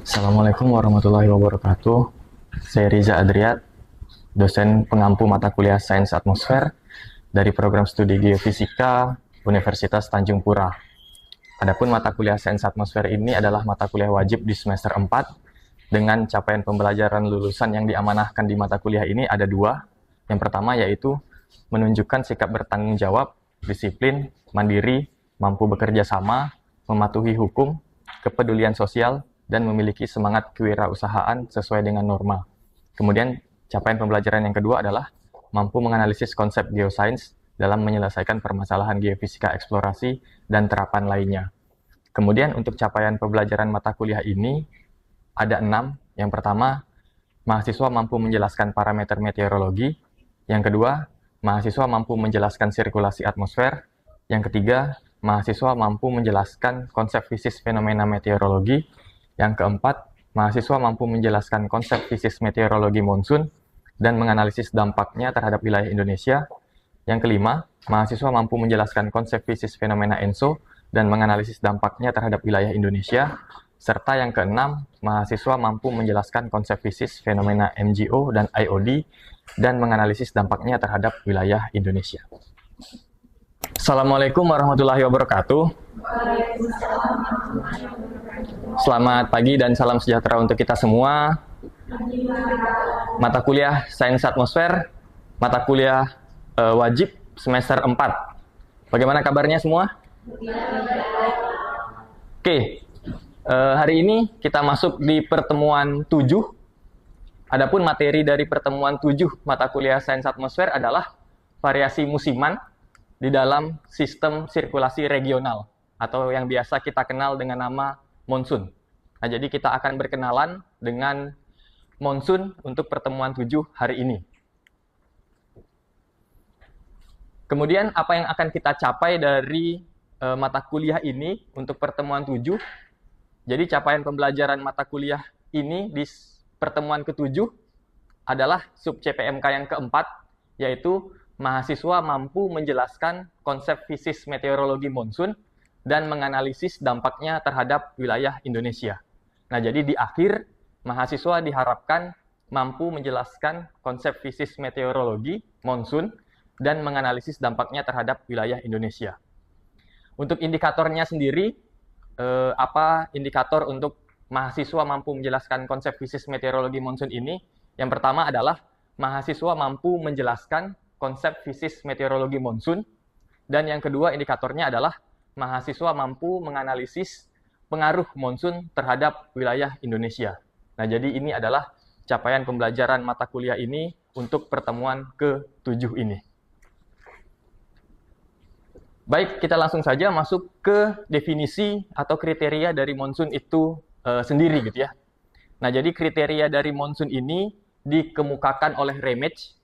Assalamualaikum warahmatullahi wabarakatuh. Saya Riza Adriat, dosen pengampu mata kuliah Sains Atmosfer dari program studi Geofisika Universitas Tanjung Pura. Adapun mata kuliah Sains Atmosfer ini adalah mata kuliah wajib di semester 4 dengan capaian pembelajaran lulusan yang diamanahkan di mata kuliah ini ada dua. Yang pertama yaitu menunjukkan sikap bertanggung jawab, disiplin, mandiri, mampu bekerja sama, mematuhi hukum, kepedulian sosial, dan memiliki semangat kewirausahaan sesuai dengan norma. Kemudian, capaian pembelajaran yang kedua adalah mampu menganalisis konsep geosains dalam menyelesaikan permasalahan geofisika eksplorasi dan terapan lainnya. Kemudian, untuk capaian pembelajaran mata kuliah ini ada 6. Yang pertama, mahasiswa mampu menjelaskan parameter meteorologi. Yang kedua, mahasiswa mampu menjelaskan sirkulasi atmosfer. Yang ketiga, mahasiswa mampu menjelaskan konsep fisis fenomena meteorologi. Yang keempat, mahasiswa mampu menjelaskan konsep fisis meteorologi monsun dan menganalisis dampaknya terhadap wilayah Indonesia. Yang kelima, mahasiswa mampu menjelaskan konsep fisis fenomena ENSO dan menganalisis dampaknya terhadap wilayah Indonesia. Serta yang keenam, mahasiswa mampu menjelaskan konsep fisis fenomena MGO dan IOD dan menganalisis dampaknya terhadap wilayah Indonesia. Assalamualaikum warahmatullahi wabarakatuh. Selamat pagi dan salam sejahtera untuk kita semua. Mata kuliah Sains Atmosfer, mata kuliah wajib semester 4. Bagaimana kabarnya semua? Oke, hari ini kita masuk di pertemuan 7. Adapun materi dari pertemuan 7 mata kuliah Sains Atmosfer adalah variasi musiman di dalam sistem sirkulasi regional atau yang biasa kita kenal dengan nama monsun. Nah, jadi kita akan berkenalan dengan monsun untuk pertemuan 7 hari ini. Kemudian apa yang akan kita capai dari mata kuliah ini untuk pertemuan 7? Jadi capaian pembelajaran mata kuliah ini di pertemuan ke-7 adalah sub CPMK yang keempat, yaitu mahasiswa mampu menjelaskan konsep fisis meteorologi monsun dan menganalisis dampaknya terhadap wilayah Indonesia. Nah, jadi di akhir, mahasiswa diharapkan mampu menjelaskan konsep fisis meteorologi monsun dan menganalisis dampaknya terhadap wilayah Indonesia. Untuk indikatornya sendiri, apa indikator untuk mahasiswa mampu menjelaskan konsep fisis meteorologi monsun ini? Yang pertama adalah mahasiswa mampu menjelaskan konsep fisis meteorologi monsun, dan yang kedua indikatornya adalah mahasiswa mampu menganalisis pengaruh monsun terhadap wilayah Indonesia. Nah, jadi ini adalah capaian pembelajaran mata kuliah ini untuk pertemuan ke-7 ini. Baik, kita langsung saja masuk ke definisi atau kriteria dari monsun itu sendiri gitu ya. Nah, jadi kriteria dari monsun ini dikemukakan oleh Ramage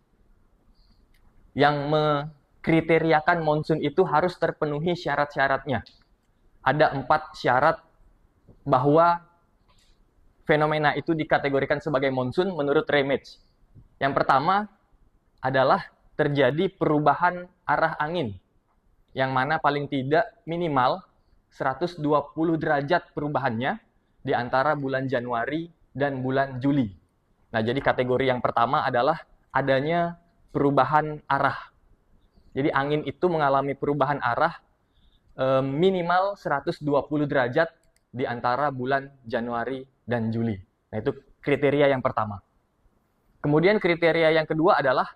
yang mengkriteriakan monsun itu harus terpenuhi syarat-syaratnya. Ada 4 syarat bahwa fenomena itu dikategorikan sebagai monsun menurut Ramage. Yang pertama adalah terjadi perubahan arah angin, yang mana paling tidak minimal 120 derajat perubahannya di antara bulan Januari dan bulan Juli. Nah, jadi kategori yang pertama adalah adanya perubahan arah. Jadi angin itu mengalami perubahan arah minimal 120 derajat di antara bulan Januari dan Juli. Nah, itu kriteria yang pertama. Kemudian kriteria yang kedua adalah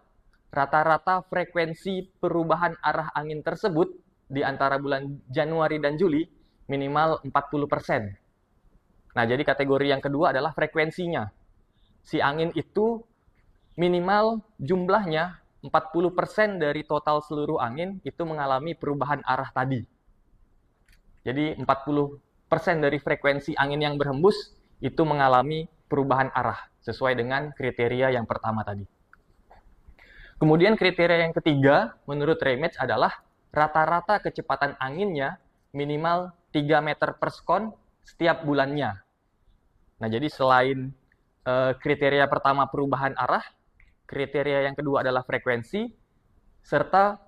rata-rata frekuensi perubahan arah angin tersebut di antara bulan Januari dan Juli minimal 40%. Nah, jadi kategori yang kedua adalah frekuensinya. Si angin itu minimal jumlahnya 40% dari total seluruh angin itu mengalami perubahan arah tadi. Jadi 40% dari frekuensi angin yang berhembus itu mengalami perubahan arah sesuai dengan kriteria yang pertama tadi. Kemudian kriteria yang ketiga menurut Ramage adalah rata-rata kecepatan anginnya minimal 3 meter per sekon setiap bulannya. Nah, jadi selain kriteria pertama perubahan arah, kriteria yang kedua adalah frekuensi, serta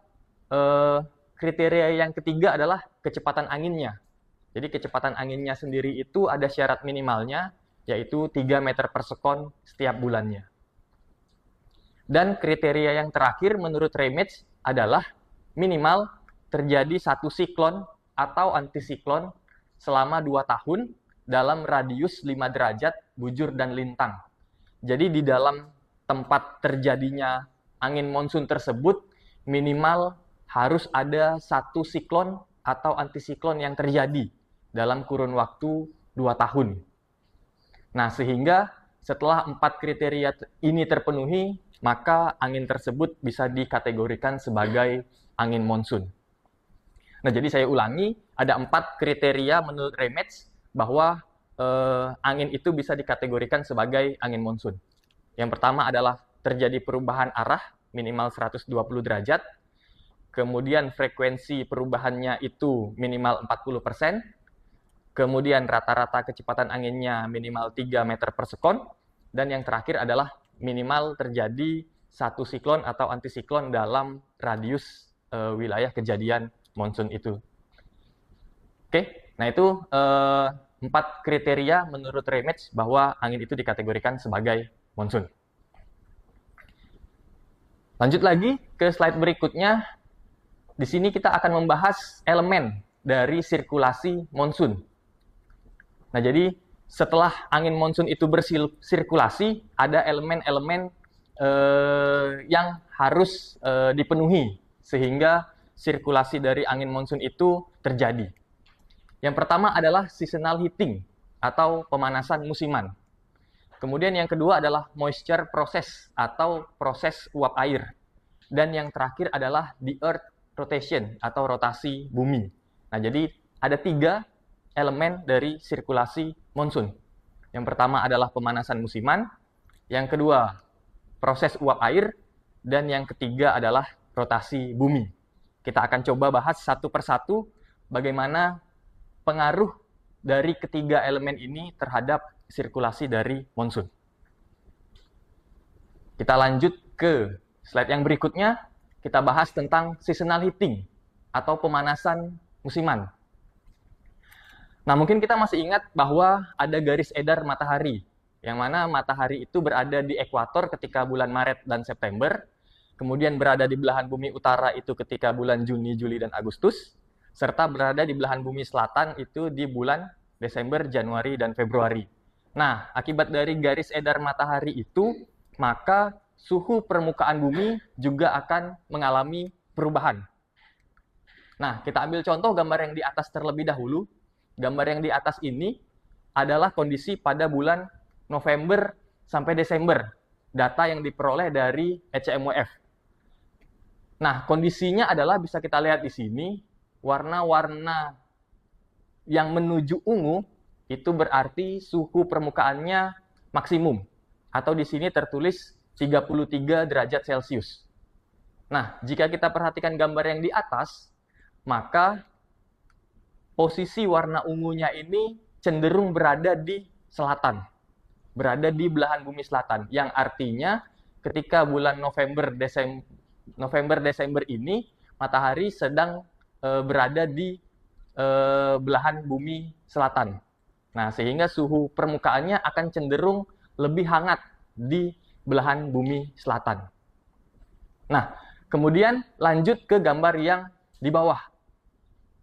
kriteria yang ketiga adalah kecepatan anginnya. Jadi kecepatan anginnya sendiri itu ada syarat minimalnya, yaitu 3 meter per sekon setiap bulannya. Dan kriteria yang terakhir menurut Ramage adalah minimal terjadi satu siklon atau antisiklon selama 2 tahun dalam radius 5 derajat bujur dan lintang. Jadi di dalam tempat terjadinya angin monsun tersebut minimal harus ada satu siklon atau antisiklon yang terjadi dalam kurun waktu 2 tahun. Nah, sehingga setelah 4 kriteria ini terpenuhi, maka angin tersebut bisa dikategorikan sebagai angin monsun. Nah, jadi saya ulangi, ada 4 kriteria menurut Ramage bahwa angin itu bisa dikategorikan sebagai angin monsun. Yang pertama adalah terjadi perubahan arah minimal 120 derajat, kemudian frekuensi perubahannya itu minimal 40%, kemudian rata-rata kecepatan anginnya minimal 3 meter per sekon, dan yang terakhir adalah minimal terjadi satu siklon atau antisiklon dalam radius wilayah kejadian monsun itu. Oke, nah itu 4 kriteria menurut Ramage bahwa angin itu dikategorikan sebagai monsun. Lanjut lagi ke slide berikutnya. Di sini kita akan membahas elemen dari sirkulasi monsun. Nah, jadi setelah angin monsun itu bersirkulasi, ada elemen-elemen yang harus dipenuhi sehingga sirkulasi dari angin monsun itu terjadi. Yang pertama adalah seasonal heating atau pemanasan musiman. Kemudian yang kedua adalah moisture process atau proses uap air. Dan yang terakhir adalah the earth rotation atau rotasi bumi. Nah, jadi ada 3 elemen dari sirkulasi monsun. Yang pertama adalah pemanasan musiman, yang kedua proses uap air, dan yang ketiga adalah rotasi bumi. Kita akan coba bahas satu persatu bagaimana pengaruh dari ketiga elemen ini terhadap sirkulasi dari monsun. Kita lanjut ke slide yang berikutnya, kita bahas tentang seasonal heating atau pemanasan musiman. Nah, mungkin kita masih ingat bahwa ada garis edar matahari, yang mana matahari itu berada di ekuator ketika bulan Maret dan September, kemudian berada di belahan bumi utara itu ketika bulan Juni, Juli, dan Agustus, serta berada di belahan bumi selatan itu di bulan Desember, Januari, dan Februari. Nah, akibat dari garis edar matahari itu, maka suhu permukaan bumi juga akan mengalami perubahan. Nah, kita ambil contoh gambar yang di atas terlebih dahulu. Gambar yang di atas ini adalah kondisi pada bulan November sampai Desember. Data yang diperoleh dari ECMWF. Nah, kondisinya adalah bisa kita lihat di sini, warna-warna yang menuju ungu itu berarti suhu permukaannya maksimum. Atau di sini tertulis 33 derajat Celcius. Nah, jika kita perhatikan gambar yang di atas, maka posisi warna ungunya ini cenderung berada di selatan. Berada di belahan bumi selatan. Yang artinya ketika bulan November-Desember ini, matahari sedang berada di belahan bumi selatan. Nah, sehingga suhu permukaannya akan cenderung lebih hangat di belahan bumi selatan. Nah, kemudian lanjut ke gambar yang di bawah.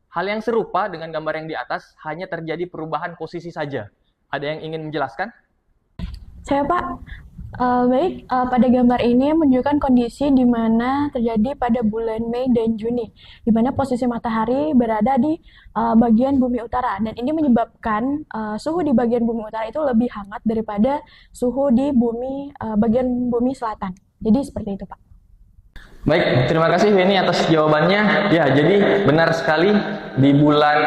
Hal yang serupa dengan gambar yang di atas, hanya terjadi perubahan posisi saja. Ada yang ingin menjelaskan? Saya, Pak. Pada gambar ini menunjukkan kondisi di mana terjadi pada bulan Mei dan Juni, di mana posisi matahari berada di bagian bumi utara, dan ini menyebabkan suhu di bagian bumi utara itu lebih hangat daripada suhu di bagian bumi selatan. Jadi seperti itu, Pak. Baik, terima kasih Feni atas jawabannya. Ya, jadi benar sekali di bulan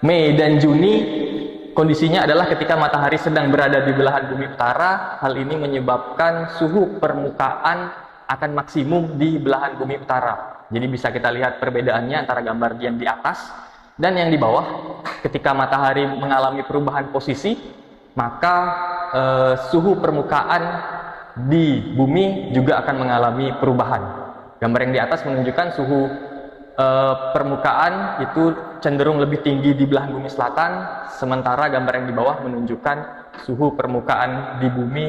Mei dan Juni kondisinya adalah ketika matahari sedang berada di belahan bumi utara. Hal ini menyebabkan suhu permukaan akan maksimum di belahan bumi utara. Jadi bisa kita lihat perbedaannya antara gambar yang di atas dan yang di bawah. Ketika matahari mengalami perubahan posisi, maka suhu permukaan di bumi juga akan mengalami perubahan. Gambar yang di atas menunjukkan suhu permukaan itu cenderung lebih tinggi di belahan bumi selatan, sementara gambar yang di bawah menunjukkan suhu permukaan di bumi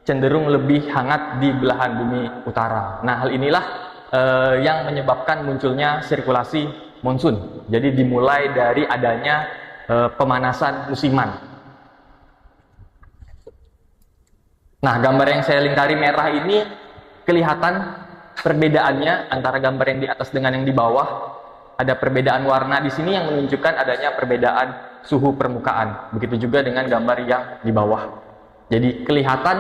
cenderung lebih hangat di belahan bumi utara. Nah, hal inilah yang menyebabkan munculnya sirkulasi monsun. Jadi dimulai dari adanya pemanasan musiman. Nah, gambar yang saya lingkari merah ini kelihatan perbedaannya antara gambar yang di atas dengan yang di bawah. Ada perbedaan warna di sini yang menunjukkan adanya perbedaan suhu permukaan. Begitu juga dengan gambar yang di bawah. Jadi kelihatan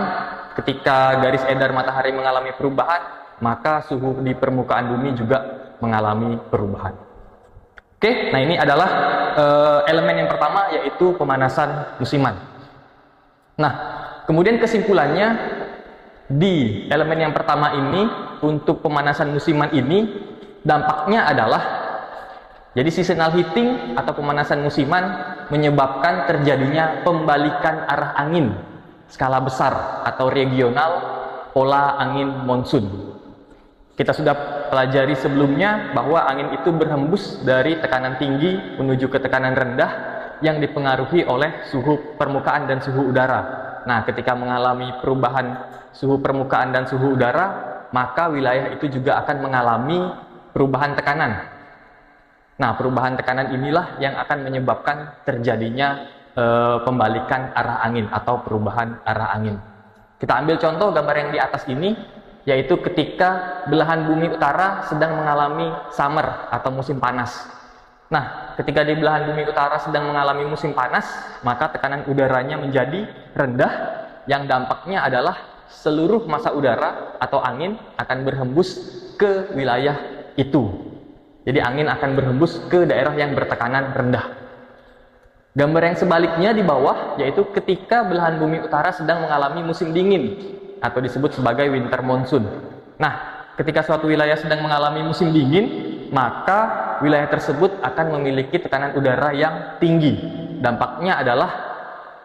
ketika garis edar matahari mengalami perubahan, maka suhu di permukaan bumi juga mengalami perubahan. Oke, nah ini adalah elemen yang pertama, yaitu pemanasan musiman. Nah, kemudian kesimpulannya di elemen yang pertama ini, untuk pemanasan musiman ini dampaknya adalah, jadi seasonal heating atau pemanasan musiman menyebabkan terjadinya pembalikan arah angin skala besar atau regional pola angin monsun. Kita sudah pelajari sebelumnya bahwa angin itu berhembus dari tekanan tinggi menuju ke tekanan rendah yang dipengaruhi oleh suhu permukaan dan suhu udara. Nah, ketika mengalami perubahan suhu permukaan dan suhu udara, maka wilayah itu juga akan mengalami perubahan tekanan. Nah, perubahan tekanan inilah yang akan menyebabkan terjadinya pembalikan arah angin atau perubahan arah angin. Kita ambil contoh gambar yang di atas ini, yaitu ketika belahan bumi utara sedang mengalami summer atau musim panas. Nah, ketika di belahan bumi utara sedang mengalami musim panas, maka tekanan udaranya menjadi rendah, yang dampaknya adalah seluruh massa udara atau angin akan berhembus ke wilayah itu. Jadi angin akan berhembus ke daerah yang bertekanan rendah. Gambar yang sebaliknya di bawah, yaitu ketika belahan bumi utara sedang mengalami musim dingin atau disebut sebagai winter monsoon. Nah, ketika suatu wilayah sedang mengalami musim dingin, maka wilayah tersebut akan memiliki tekanan udara yang tinggi. Dampaknya adalah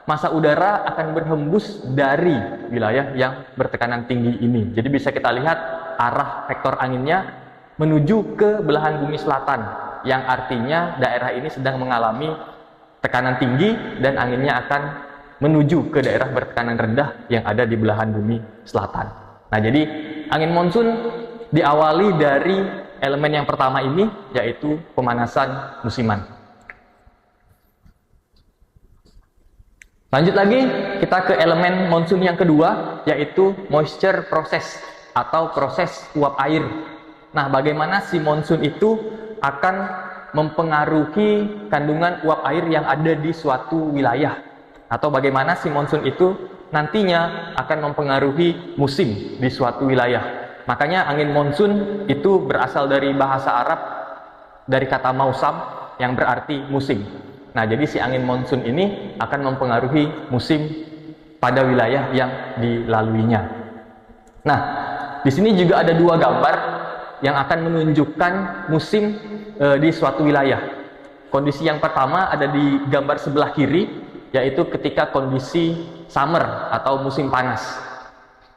massa udara akan berhembus dari wilayah yang bertekanan tinggi ini. Jadi bisa kita lihat arah vektor anginnya menuju ke belahan bumi selatan, yang artinya daerah ini sedang mengalami tekanan tinggi dan anginnya akan menuju ke daerah bertekanan rendah yang ada di belahan bumi selatan. Nah, jadi angin monsun diawali dari elemen yang pertama ini, yaitu pemanasan musiman. Lanjut lagi, kita ke elemen monsun yang kedua, yaitu moisture process atau proses uap air. Nah, bagaimana si monsun itu akan mempengaruhi kandungan uap air yang ada di suatu wilayah, atau bagaimana si monsun itu nantinya akan mempengaruhi musim di suatu wilayah. Makanya angin monsun itu berasal dari bahasa Arab, dari kata mausam yang berarti musim. Nah, jadi si angin monsun ini akan mempengaruhi musim pada wilayah yang dilaluinya. Nah, di sini juga ada dua gambar yang akan menunjukkan musim di suatu wilayah. Kondisi yang pertama ada di gambar sebelah kiri, yaitu ketika kondisi summer atau musim panas.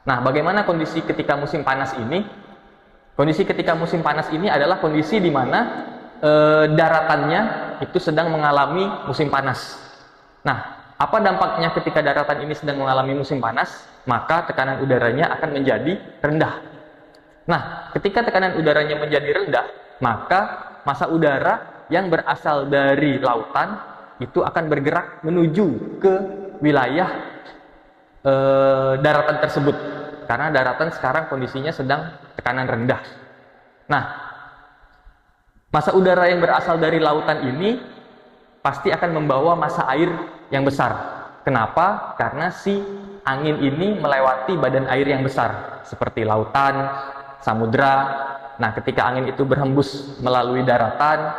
Nah, bagaimana kondisi ketika musim panas ini? Kondisi ketika musim panas ini adalah kondisi di mana daratannya itu sedang mengalami musim panas. Nah, apa dampaknya ketika daratan ini sedang mengalami musim panas? Maka tekanan udaranya akan menjadi rendah. Nah, ketika tekanan udaranya menjadi rendah, maka massa udara yang berasal dari lautan itu akan bergerak menuju ke wilayah daratan tersebut, karena daratan sekarang kondisinya sedang tekanan rendah. Nah, massa udara yang berasal dari lautan ini pasti akan membawa massa air yang besar. Kenapa? Karena si angin ini melewati badan air yang besar seperti lautan, samudra. Nah, ketika angin itu berhembus melalui daratan,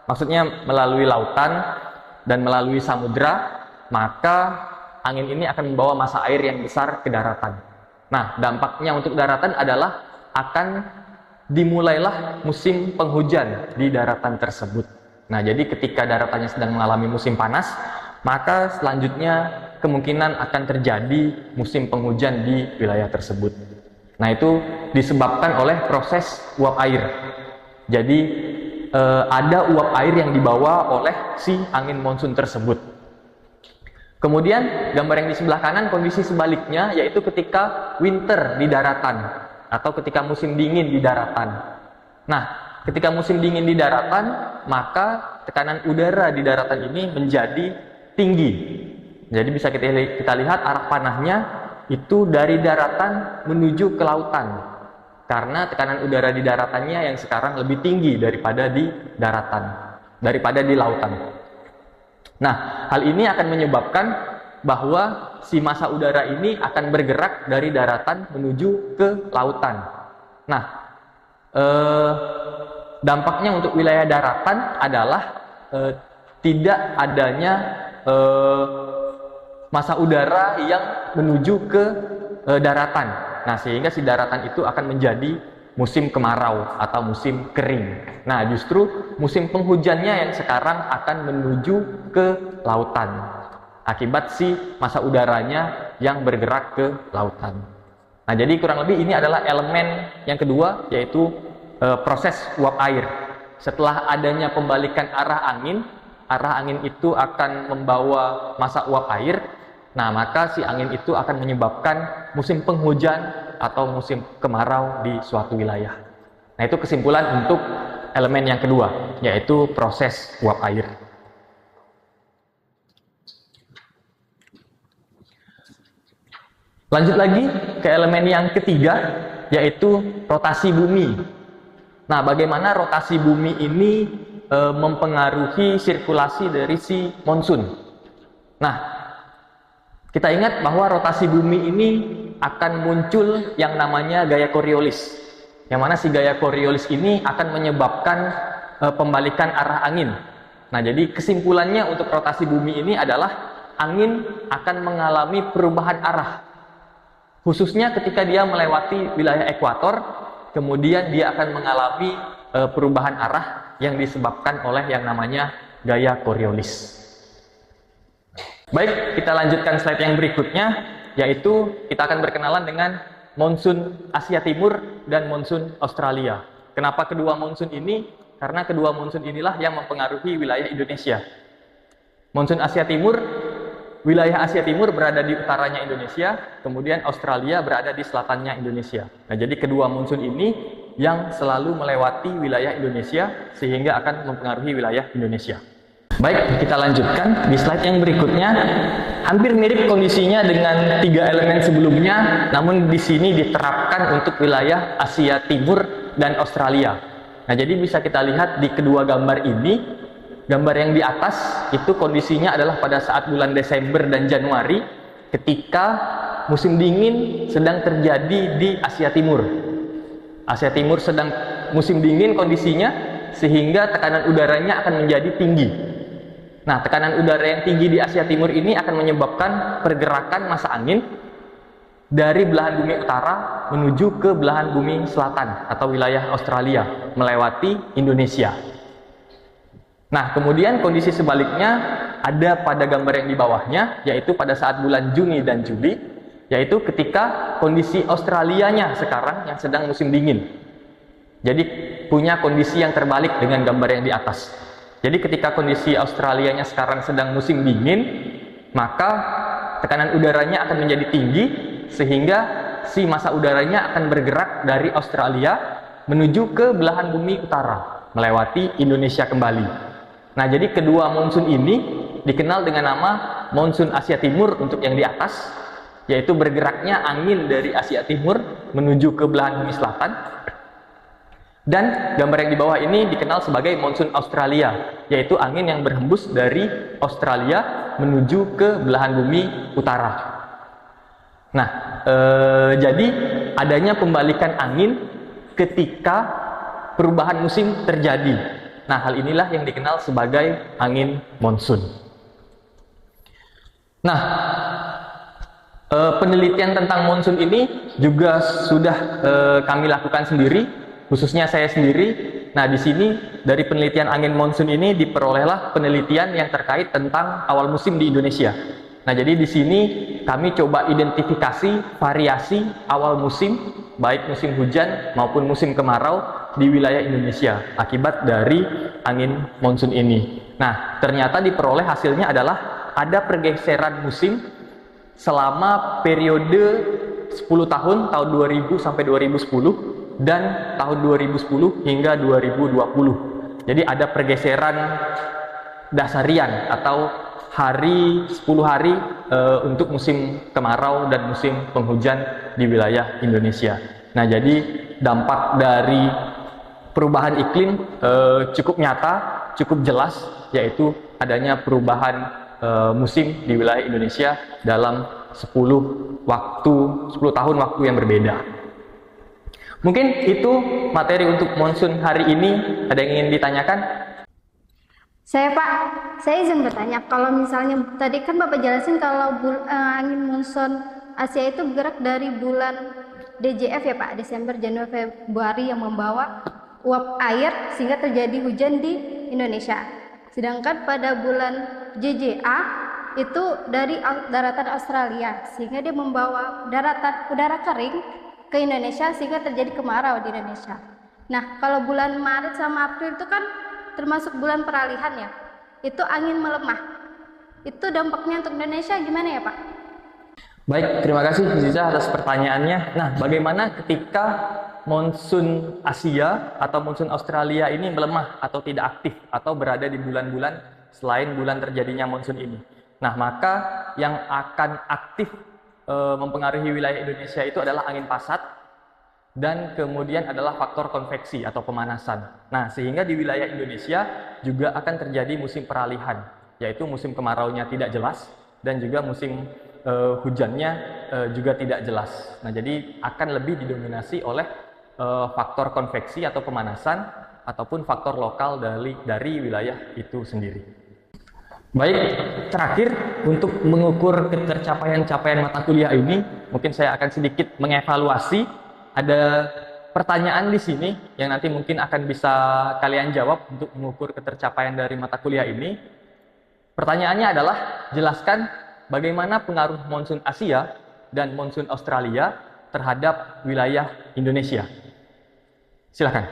maksudnya melalui lautan dan melalui samudra, maka angin ini akan membawa massa air yang besar ke daratan. Nah, dampaknya untuk daratan adalah akan dimulailah musim penghujan di daratan tersebut. Nah, jadi ketika daratannya sedang mengalami musim panas, maka selanjutnya kemungkinan akan terjadi musim penghujan di wilayah tersebut. Nah, itu disebabkan oleh proses uap air. Jadi ada uap air yang dibawa oleh si angin monsun tersebut. Kemudian gambar yang di sebelah kanan kondisi sebaliknya, yaitu ketika winter di daratan atau ketika musim dingin di daratan. Nah, ketika musim dingin di daratan, maka tekanan udara di daratan ini menjadi tinggi. Jadi bisa kita lihat arah panahnya itu dari daratan menuju ke lautan. Karena tekanan udara di daratannya yang sekarang lebih tinggi daripada di daratan, daripada di lautan. Nah, hal ini akan menyebabkan bahwa si massa udara ini akan bergerak dari daratan menuju ke lautan. Nah, dampaknya untuk wilayah daratan adalah tidak adanya massa udara yang menuju ke daratan. Nah, sehingga si daratan itu akan menjadi musim kemarau atau musim kering. Nah, justru musim penghujannya yang sekarang akan menuju ke lautan akibat si massa udaranya yang bergerak ke lautan. Nah, jadi kurang lebih ini adalah elemen yang kedua, yaitu proses uap air. Setelah adanya pembalikan arah angin itu akan membawa massa uap air. Nah, maka si angin itu akan menyebabkan musim penghujan atau musim kemarau di suatu wilayah. Nah, itu kesimpulan untuk elemen yang kedua, yaitu proses uap air. Lanjut lagi ke elemen yang ketiga, yaitu rotasi bumi. Nah, bagaimana rotasi bumi ini mempengaruhi sirkulasi dari si monsun? Nah, kita ingat bahwa rotasi bumi ini akan muncul yang namanya gaya Coriolis. Yang mana si gaya Coriolis ini akan menyebabkan pembalikan arah angin. Nah, jadi kesimpulannya untuk rotasi bumi ini adalah angin akan mengalami perubahan arah. Khususnya ketika dia melewati wilayah ekuator, kemudian dia akan mengalami perubahan arah yang disebabkan oleh yang namanya gaya Coriolis. Baik, kita lanjutkan slide yang berikutnya, yaitu kita akan berkenalan dengan monsun Asia Timur dan monsun Australia. Kenapa kedua monsun ini? Karena kedua monsun inilah yang mempengaruhi wilayah Indonesia. Monsun Asia Timur, wilayah Asia Timur berada di utaranya Indonesia, kemudian Australia berada di selatannya Indonesia. Nah, jadi kedua monsun ini yang selalu melewati wilayah Indonesia sehingga akan mempengaruhi wilayah Indonesia. Baik, kita lanjutkan di slide yang berikutnya. Hampir mirip kondisinya dengan tiga elemen sebelumnya, namun di sini diterapkan untuk wilayah Asia Timur dan Australia. Nah, jadi bisa kita lihat di kedua gambar ini, gambar yang di atas itu kondisinya adalah pada saat bulan Desember dan Januari ketika musim dingin sedang terjadi di Asia Timur. Asia Timur sedang musim dingin kondisinya, sehingga tekanan udaranya akan menjadi tinggi. Nah, tekanan udara yang tinggi di Asia Timur ini akan menyebabkan pergerakan massa angin dari belahan bumi utara menuju ke belahan bumi selatan atau wilayah Australia melewati Indonesia. Nah, kemudian kondisi sebaliknya ada pada gambar yang di bawahnya, yaitu pada saat bulan Juni dan Juli, yaitu ketika kondisi Australianya sekarang yang sedang musim dingin. Jadi punya kondisi yang terbalik dengan gambar yang di atas. Jadi ketika kondisi Australianya sekarang sedang musim dingin, maka tekanan udaranya akan menjadi tinggi, sehingga si massa udaranya akan bergerak dari Australia menuju ke belahan bumi utara, melewati Indonesia kembali. Nah, jadi kedua monsun ini dikenal dengan nama monsun Asia Timur untuk yang di atas, yaitu bergeraknya angin dari Asia Timur menuju ke belahan bumi selatan. Dan gambar yang di bawah ini dikenal sebagai monsun Australia, yaitu angin yang berhembus dari Australia menuju ke belahan bumi utara. Nah, jadi adanya pembalikan angin ketika perubahan musim terjadi. Nah, hal inilah yang dikenal sebagai angin monsun. Nah, penelitian tentang monsun ini juga sudah kami lakukan sendiri, khususnya saya sendiri. Nah, di sini dari penelitian angin monsun ini diperolehlah penelitian yang terkait tentang awal musim di Indonesia. Nah, jadi di sini kami coba identifikasi variasi awal musim, baik musim hujan maupun musim kemarau di wilayah Indonesia akibat dari angin monsun ini. Nah, ternyata diperoleh hasilnya adalah ada pergeseran musim selama periode 10 tahun 2000 sampai 2010 dan tahun 2010 hingga 2020. Jadi ada pergeseran dasarian atau 10 hari untuk musim kemarau dan musim penghujan di wilayah Indonesia. Nah, jadi dampak dari perubahan iklim cukup nyata, cukup jelas, yaitu adanya perubahan musim di wilayah Indonesia dalam 10 tahun waktu yang berbeda. Mungkin itu materi untuk monsun hari ini. Ada yang ingin ditanyakan? Saya izin bertanya, kalau misalnya tadi kan Bapak jelasin kalau angin monsun Asia itu bergerak dari bulan DJF ya Pak, Desember, Januari, Februari, yang membawa uap air sehingga terjadi hujan di Indonesia. Sedangkan pada bulan JJA itu dari daratan Australia sehingga dia membawa udara kering ke Indonesia sehingga terjadi kemarau di Indonesia. Nah, kalau bulan Maret sama April itu kan termasuk bulan peralihan ya, itu angin melemah. Itu dampaknya untuk Indonesia gimana ya Pak? Baik, terima kasih Ziza atas pertanyaannya. Nah, bagaimana ketika monsun Asia atau monsun Australia ini melemah atau tidak aktif atau berada di bulan-bulan selain bulan terjadinya monsun ini? Nah, maka yang akan aktif mempengaruhi wilayah Indonesia itu adalah angin pasat dan kemudian adalah faktor konveksi atau pemanasan. Nah, sehingga di wilayah Indonesia juga akan terjadi musim peralihan, yaitu musim kemaraunya tidak jelas dan juga musim hujannya juga tidak jelas. Nah, jadi akan lebih didominasi oleh faktor konveksi atau pemanasan ataupun faktor lokal dari wilayah itu sendiri. Baik, terakhir untuk mengukur ketercapaian mata kuliah ini, mungkin saya akan sedikit mengevaluasi. Ada pertanyaan di sini yang nanti mungkin akan bisa kalian jawab untuk mengukur ketercapaian dari mata kuliah ini. Pertanyaannya adalah, jelaskan bagaimana pengaruh monsun Asia dan monsun Australia terhadap wilayah Indonesia. Silakan.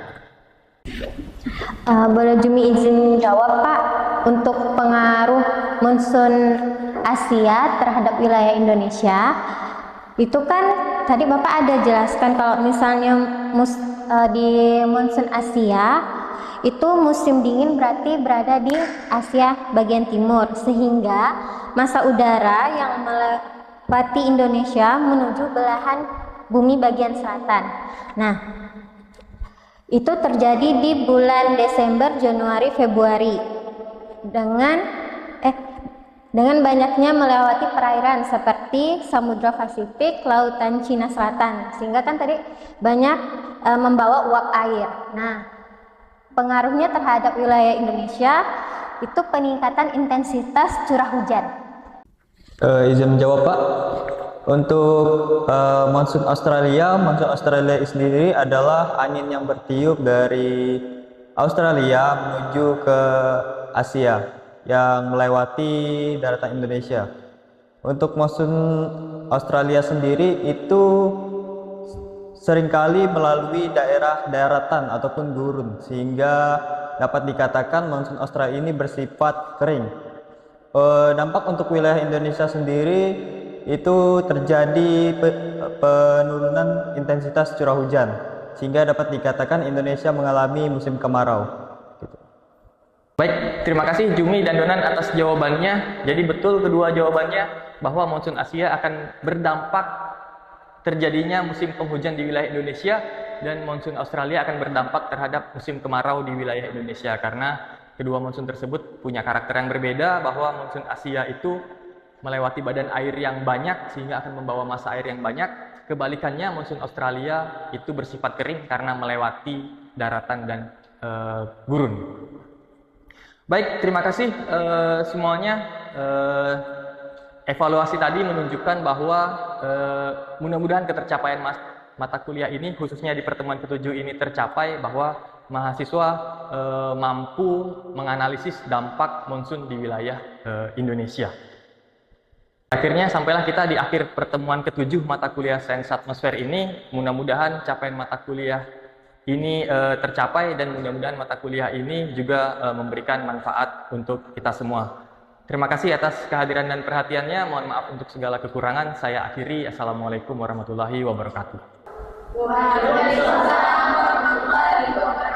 Boleh Jumi izin jawab Pak, untuk pengaruh monsun Asia terhadap wilayah Indonesia. Itu kan tadi Bapak ada jelaskan kalau misalnya di monsun Asia itu musim dingin berarti berada di Asia bagian timur, sehingga massa udara yang melewati Indonesia menuju belahan bumi bagian selatan. Nah, itu terjadi di bulan Desember, Januari, Februari dengan banyaknya melewati perairan seperti Samudra Pasifik, Lautan Cina Selatan, sehingga kan tadi banyak membawa uap air. Nah, pengaruhnya terhadap wilayah Indonesia itu peningkatan intensitas curah hujan. Izin menjawab Pak. Untuk monsun Australia sendiri adalah angin yang bertiup dari Australia menuju ke Asia yang melewati daratan Indonesia. Untuk monsun Australia sendiri itu seringkali melalui daerah daratan ataupun gurun, sehingga dapat dikatakan monsun Australia ini bersifat kering. Dampak untuk wilayah Indonesia sendiri itu terjadi penurunan intensitas curah hujan, sehingga dapat dikatakan Indonesia mengalami musim kemarau. Baik, terima kasih Jumi dan Donan atas jawabannya. Jadi betul kedua jawabannya bahwa monsun Asia akan berdampak terjadinya musim penghujan di wilayah Indonesia dan monsun Australia akan berdampak terhadap musim kemarau di wilayah Indonesia, karena kedua monsun tersebut punya karakter yang berbeda, bahwa monsun Asia itu melewati badan air yang banyak sehingga akan membawa massa air yang banyak. Kebalikannya, monsun Australia itu bersifat kering karena melewati daratan dan gurun. Baik, terima kasih semuanya. Evaluasi tadi menunjukkan bahwa mudah-mudahan ketercapaian mata kuliah ini, khususnya di pertemuan ke-7 ini, tercapai, bahwa mahasiswa mampu menganalisis dampak monsun di wilayah Indonesia. Akhirnya sampailah kita di akhir pertemuan ke-7 mata kuliah Sains Atmosfer ini. Mudah-mudahan capaian mata kuliah ini tercapai dan mudah-mudahan mata kuliah ini juga memberikan manfaat untuk kita semua. Terima kasih atas kehadiran dan perhatiannya. Mohon maaf untuk segala kekurangan. Saya akhiri. Assalamualaikum warahmatullahi wabarakatuh. Waalaikumsalam warahmatullahi wabarakatuh.